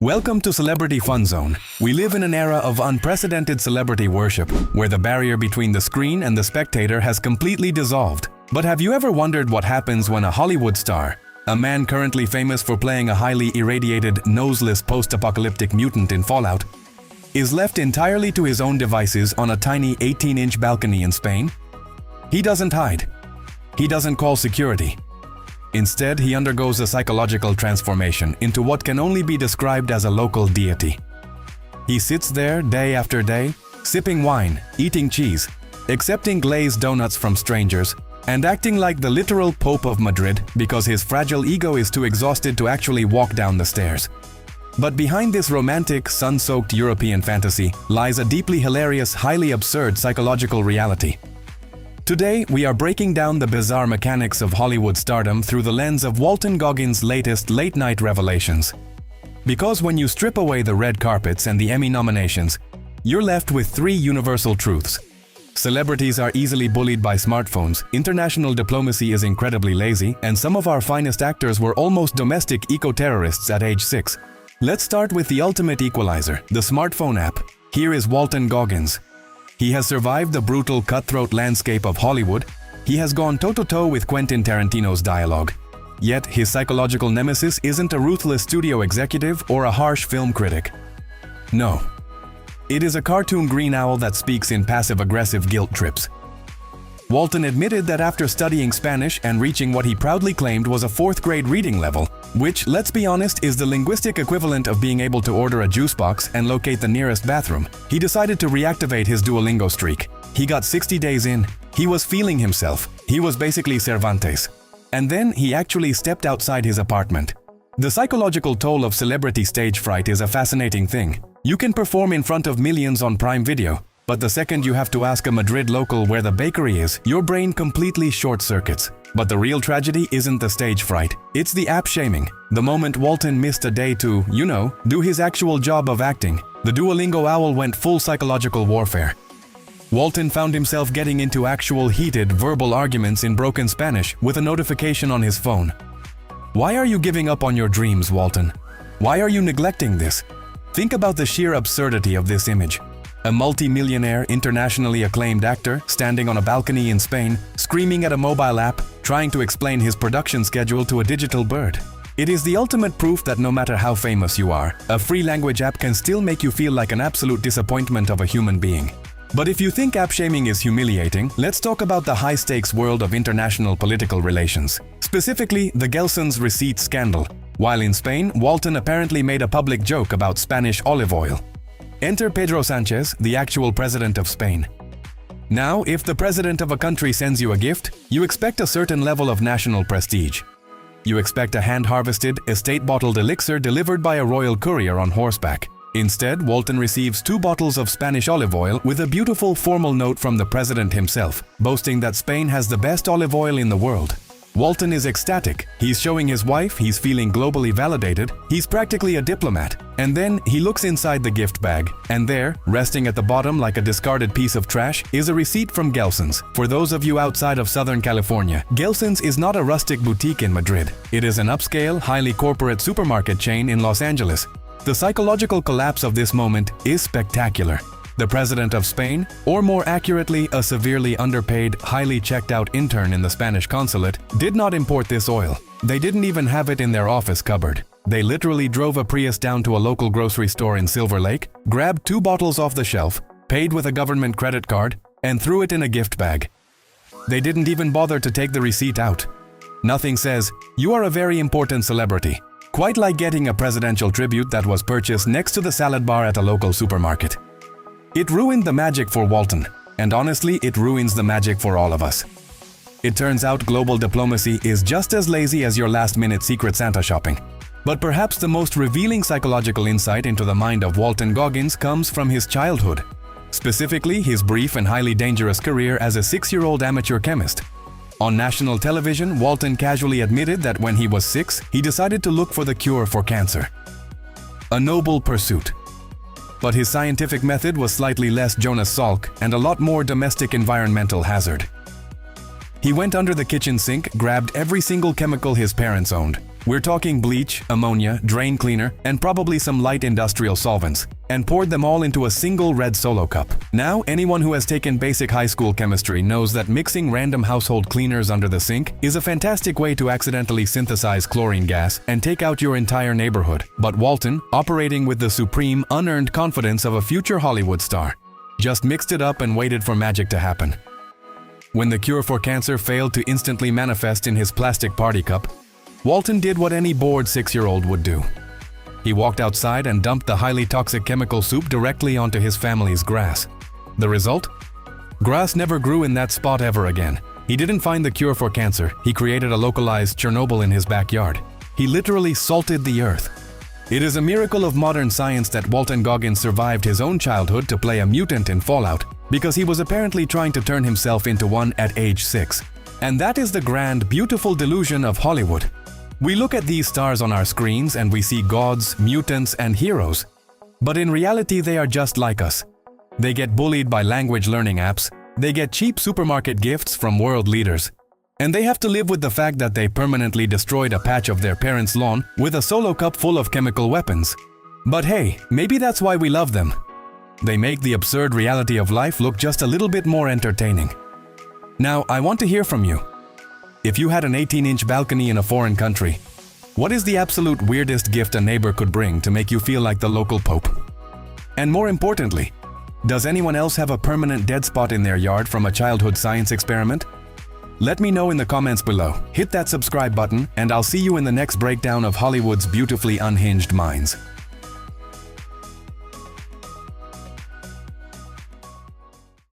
Welcome to Celebrity Fun Zone. We live in an era of unprecedented celebrity worship, where the barrier between the screen and the spectator has completely dissolved. But have you ever wondered what happens when a Hollywood star, a man currently famous for playing a highly irradiated, noseless post-apocalyptic mutant in Fallout, is left entirely to his own devices on a tiny 18-inch balcony in Spain? He doesn't hide. He doesn't call security. Instead, he undergoes a psychological transformation into what can only be described as a local deity. He sits there day after day, sipping wine, eating cheese, accepting glazed donuts from strangers, and acting like the literal Pope of Madrid because his fragile ego is too exhausted to actually walk down the stairs. But behind this romantic, sun-soaked European fantasy lies a deeply hilarious, highly absurd psychological reality. Today, we are breaking down the bizarre mechanics of Hollywood stardom through the lens of Walton Goggins' latest late-night revelations. Because when you strip away the red carpets and the Emmy nominations, you're left with three universal truths. Celebrities are easily bullied by smartphones, international diplomacy is incredibly lazy, and some of our finest actors were almost domestic eco-terrorists at age 6. Let's start with the ultimate equalizer, the smartphone app. Here is Walton Goggins. He has survived the brutal, cutthroat landscape of Hollywood. He has gone toe-to-toe with Quentin Tarantino's dialogue. Yet, his psychological nemesis isn't a ruthless studio executive or a harsh film critic. No. It is a cartoon green owl that speaks in passive-aggressive guilt trips. Walton admitted that after studying Spanish and reaching what he proudly claimed was a 4th grade reading level, which, let's be honest, is the linguistic equivalent of being able to order a juice box and locate the nearest bathroom, he decided to reactivate his Duolingo streak. He got 60 days in. He was feeling himself. He was basically Cervantes. And then he actually stepped outside his apartment. The psychological toll of celebrity stage fright is a fascinating thing. You can perform in front of millions on Prime Video, but the second you have to ask a Madrid local where the bakery is, your brain completely short-circuits. But the real tragedy isn't the stage fright, it's the app shaming. The moment Walton missed a day to, do his actual job of acting, the Duolingo owl went full psychological warfare. Walton found himself getting into actual heated, verbal arguments in broken Spanish with a notification on his phone. Why are you giving up on your dreams, Walton? Why are you neglecting this? Think about the sheer absurdity of this image. A multi-millionaire, internationally acclaimed actor standing on a balcony in Spain, screaming at a mobile app, trying to explain his production schedule to a digital bird. It is the ultimate proof that no matter how famous you are, a free language app can still make you feel like an absolute disappointment of a human being. But if you think app shaming is humiliating, let's talk about the high-stakes world of international political relations. Specifically, the Gelson's receipt scandal. While in Spain, Walton apparently made a public joke about Spanish olive oil. Enter Pedro Sanchez, the actual president of Spain. Now, if the president of a country sends you a gift, you expect a certain level of national prestige. You expect a hand-harvested, estate-bottled elixir delivered by a royal courier on horseback. Instead, Walton receives 2 bottles of Spanish olive oil with a beautiful formal note from the president himself, boasting that Spain has the best olive oil in the world. Walton is ecstatic. He's showing his wife he's feeling globally validated. He's practically a diplomat. And then he looks inside the gift bag, and there, resting at the bottom like a discarded piece of trash, is a receipt from Gelson's. For those of you outside of Southern California, Gelson's is not a rustic boutique in Madrid. It is an upscale, highly corporate supermarket chain in Los Angeles. The psychological collapse of this moment is spectacular. The president of Spain, or more accurately, a severely underpaid, highly checked-out intern in the Spanish consulate, did not import this oil. They didn't even have it in their office cupboard. They literally drove a Prius down to a local grocery store in Silver Lake, grabbed 2 bottles off the shelf, paid with a government credit card, and threw it in a gift bag. They didn't even bother to take the receipt out. Nothing says, "You are a very important celebrity." Quite like getting a presidential tribute that was purchased next to the salad bar at a local supermarket. It ruined the magic for Walton, and honestly, it ruins the magic for all of us. It turns out global diplomacy is just as lazy as your last-minute Secret Santa shopping. But perhaps the most revealing psychological insight into the mind of Walton Goggins comes from his childhood. Specifically, his brief and highly dangerous career as a 6-year-old amateur chemist. On national television, Walton casually admitted that when he was 6, he decided to look for the cure for cancer. A noble pursuit. But his scientific method was slightly less Jonas Salk and a lot more domestic environmental hazard. He went under the kitchen sink, grabbed every single chemical his parents owned, We're talking bleach, ammonia, drain cleaner, and probably some light industrial solvents, and poured them all into a single red solo cup. Now, anyone who has taken basic high school chemistry knows that mixing random household cleaners under the sink is a fantastic way to accidentally synthesize chlorine gas and take out your entire neighborhood. But Walton, operating with the supreme, unearned confidence of a future Hollywood star, just mixed it up and waited for magic to happen. When the cure for cancer failed to instantly manifest in his plastic party cup, Walton did what any bored 6-year-old would do. He walked outside and dumped the highly toxic chemical soup directly onto his family's grass. The result? Grass never grew in that spot ever again. He didn't find the cure for cancer. He created a localized Chernobyl in his backyard. He literally salted the earth. It is a miracle of modern science that Walton Goggins survived his own childhood to play a mutant in Fallout, because he was apparently trying to turn himself into one at age 6. And that is the grand, beautiful delusion of Hollywood. We look at these stars on our screens and we see gods, mutants, and heroes. But in reality, they are just like us. They get bullied by language learning apps, they get cheap supermarket gifts from world leaders, and they have to live with the fact that they permanently destroyed a patch of their parents' lawn with a solo cup full of chemical weapons. But hey, maybe that's why we love them. They make the absurd reality of life look just a little bit more entertaining. Now, I want to hear from you. If you had an 18-inch balcony in a foreign country, what is the absolute weirdest gift a neighbor could bring to make you feel like the local pope? And more importantly, does anyone else have a permanent dead spot in their yard from a childhood science experiment? Let me know in the comments below. Hit that subscribe button, and I'll see you in the next breakdown of Hollywood's beautifully unhinged minds.